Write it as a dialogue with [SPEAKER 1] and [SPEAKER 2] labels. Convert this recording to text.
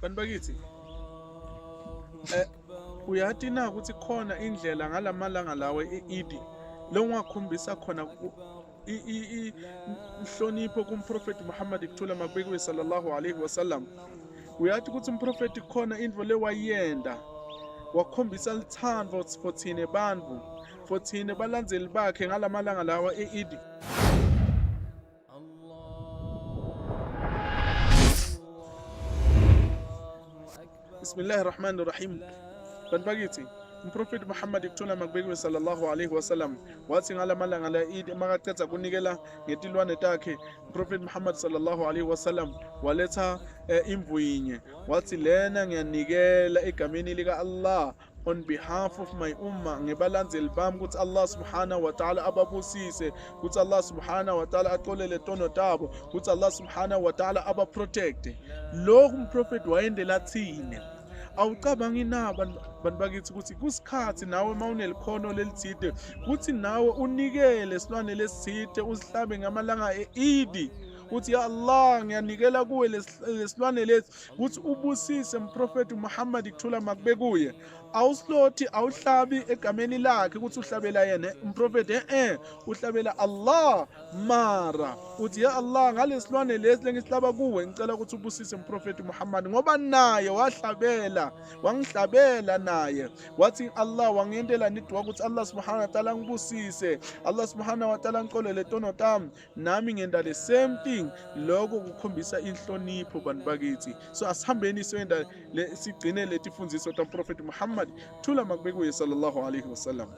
[SPEAKER 1] Bantu bakithi, uyathi na ukuthi khona indlela ngalamalanga lawe e-Eid lo ngakhombisa khona inhlonipho kumprofeti Muhammad kuthula makubekwe sallallahu alaihi wasallam. Uyathi ukuthi umprofeti khona indvo lewayenda wakhombisa lithando for thine bantfu, for thine balandzeli bakhe ngalamalanga lawa e-Eid. Bismillahir Rahmanir Rahim. Bantu bakithi, umprofeti Muhammad kuthula makubekwe sallallahu alaihi wasallam wathi ngalamalanga la Eid makacedza kunikela ngetilwane takhe, umprofeti Muhammad sallallahu alaihi wasallam waletha imvu yinye wathi lena ngiyanikela egameni lika Allah on behalf of my ummah, ngebalandzeli bami ukuthi Allah subhanahu wa ta'ala ababusise, ukuthi Allah subhanahu wa ta'ala aqolele tono tabo, ukuthi Allah subhanahu wa ta'ala abaprotecte. Lokhu umprofeti wayendela thine. Awucabangi na bantu bakithi ukuthi kusikhathi nawe mawunelikhono lelitsite ukuthi nawe unikele silwane lesitsite usihlabe ngamalanga e-Eid, uthi ya Allah ngiyanikela kuwe lesilwane lesi ukuthi ubusise umprofeti Muhammad kuthula makube kuye. Awuslothi awuhlabi egameni lakhe ukuthi uhlabela yena umprofeti, uhlabela Allah, mara uthi ya Allah ngalesilwane lesi lengisihlaba kuwe ngicela ukuthi ubusise umprofeti Muhammad ngoba naye wahlabela, wangihlabela naye, wathi Allah wangendela nidwa ukuthi Allah subhanahu wa ta'ala ngibusise, Allah subhanahu wa ta'ala ngiqolele tono tami, nami ngenda the same thing. Lokho kukhombisa inhlonipho bantu bakithi. So asihambeni siyenda sigcine leti fundziso ta Prophet Muhammad thula makubekwe sallallahu alaihi wasallam.